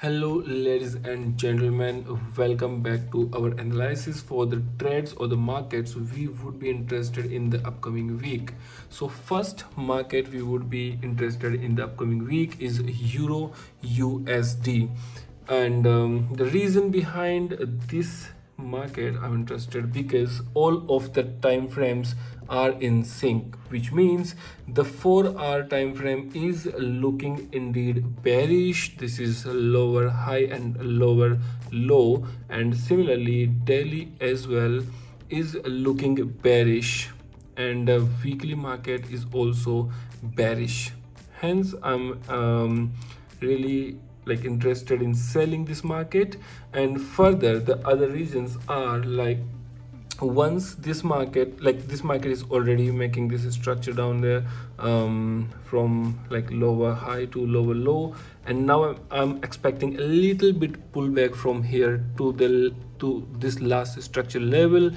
Hello, ladies and gentlemen. Welcome back to our analysis for the trades or the markets we would be interested in the upcoming week. So, first market we would be interested in the upcoming week is Euro USD, and the reason behind this market I'm interested because all of the time frames are in sync, which means the 4-hour time frame is looking indeed bearish. This is lower high and lower low, and similarly daily as well is looking bearish, and the weekly market is also bearish. Hence I'm really interested in selling this market. And further, the other reasons are like, once this market is already making this structure down there, from like lower high to lower low, and now I'm expecting a little bit pullback from here to this last structure level,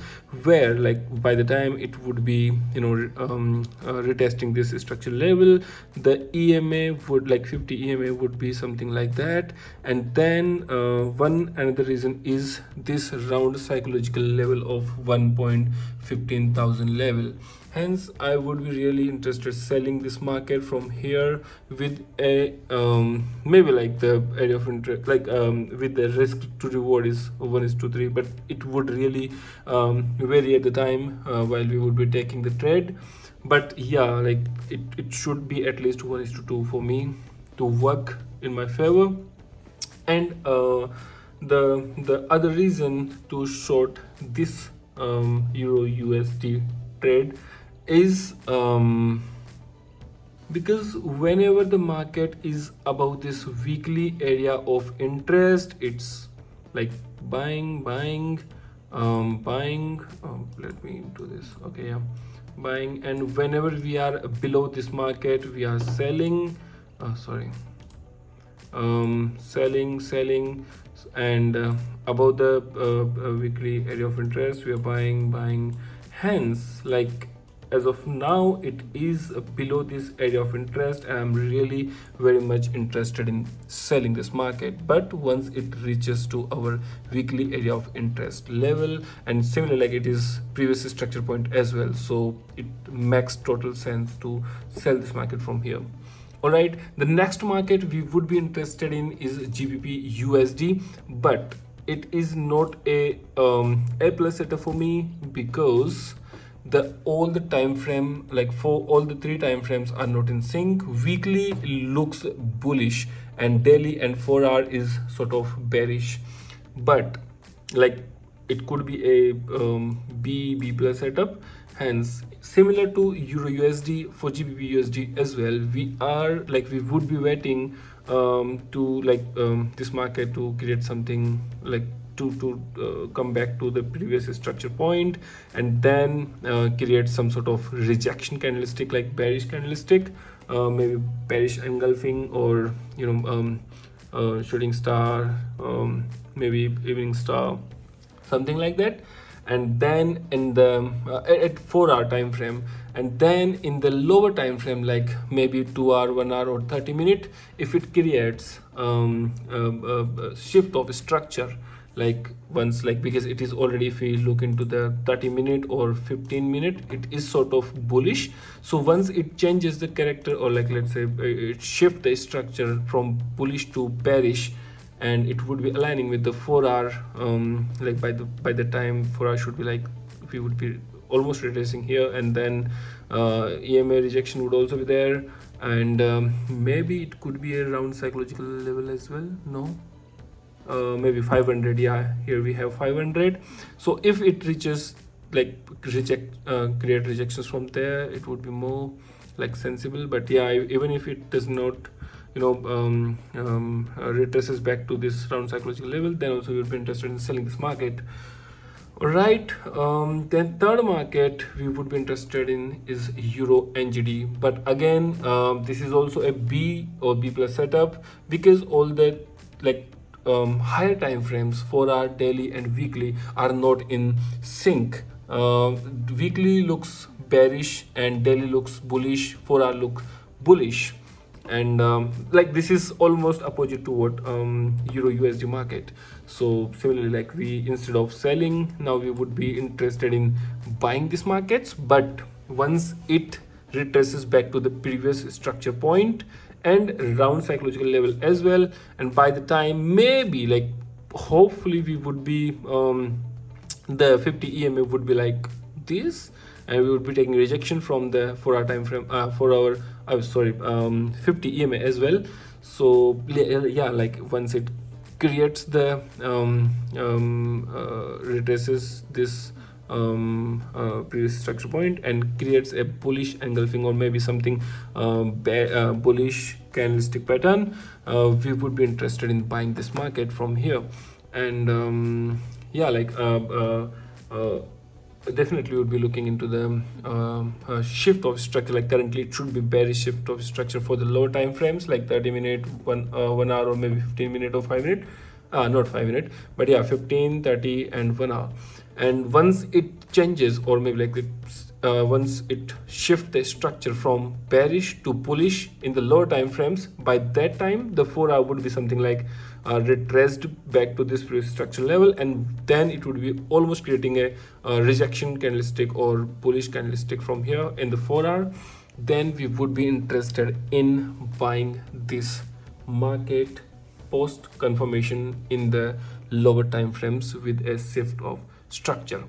where like by the time it would be retesting this structure level, the EMA would like 50 EMA would be something like that. And then one another reason is this round psychological level of 1.15,000 level. Hence I would be really interested selling this market from here with a maybe like the area of interest, with the risk to reward is 1:3, but it would really vary at the time while we would be taking the trade. But yeah, like it should be at least 1:2 for me to work in my favor. And the other reason to short this Euro USD trade is because whenever the market is above this weekly area of interest, it's like buying, let me do this. Okay, yeah, buying. And whenever we are below this market, we are selling. Selling, and above the weekly area of interest, we are buying. Hence, like as of now, it is below this area of interest, and I'm really very much interested in selling this market. But once it reaches to our weekly area of interest level, and similar like it is previous structure point as well, so it makes total sense to sell this market from here. All right, the next market we would be interested in is GBP USD, but it is not a plus setup for me, because all the time frame, like for all the three time frames, are not in sync. Weekly looks bullish, and daily and 4-hour is sort of bearish. But like it could be a B plus setup. Hence, similar to Euro USD, for GBP USD as well, we would be waiting to this market to create something like to come back to the previous structure point, and then create some sort of rejection candlestick, like bearish candlestick, maybe bearish engulfing, or shooting star, maybe evening star, something like that. And then in the at 4-hour time frame, and then in the lower time frame, like maybe 2-hour, 1 hour, or 30-minute, if it creates a shift of structure, like once, like because it is already, if we look into the 30-minute or 15-minute, it is sort of bullish. So once it changes the character, or like let's say it shift the structure from bullish to bearish, and it would be aligning with the 4-hour, like by the time 4-hour should be like, we would be almost retracing here, and then EMA rejection would also be there, and maybe it could be a round psychological level as well. No, maybe 500. Yeah, here we have 500. So if it reaches like create rejections from there, it would be more like sensible. But yeah, even if it does not retraces back to this round psychological level, then also we would be interested in selling this market. All right, then third market we would be interested in is Euro NGD. But again, this is also a B or B plus setup, because all the higher time frames, 4-hour, daily, and weekly, are not in sync. Weekly looks bearish, and daily looks bullish, 4-hour look bullish. and like this is almost opposite to what euro USD market. So similarly, like we, instead of selling, now we would be interested in buying these markets, but once it retraces back to the previous structure point and round psychological level as well, and by the time maybe like hopefully we would be the 50 EMA would be like this, and we would be taking rejection from the 4 hour time frame for our 50 EMA as well. So yeah, like once it creates the retraces this previous structure point and creates a bullish engulfing or maybe something bullish candlestick pattern, we would be interested in buying this market from here. And yeah, like definitely would be looking into the shift of structure. Like currently it should be bearish shift of structure for the lower time frames, like 30 minute, 1 hour, or maybe 15 minute or 5 minute, not 5 minute, but yeah, 15, 30 and 1 hour. And once it changes, or maybe like once it shifts the structure from bearish to bullish in the lower time frames, by that time the 4 hour would be something like retraced back to this previous structure level, and then it would be almost creating a rejection candlestick or bullish candlestick from here in the 4 hour. Then we would be interested in buying this market post confirmation in the lower time frames with a shift of structure.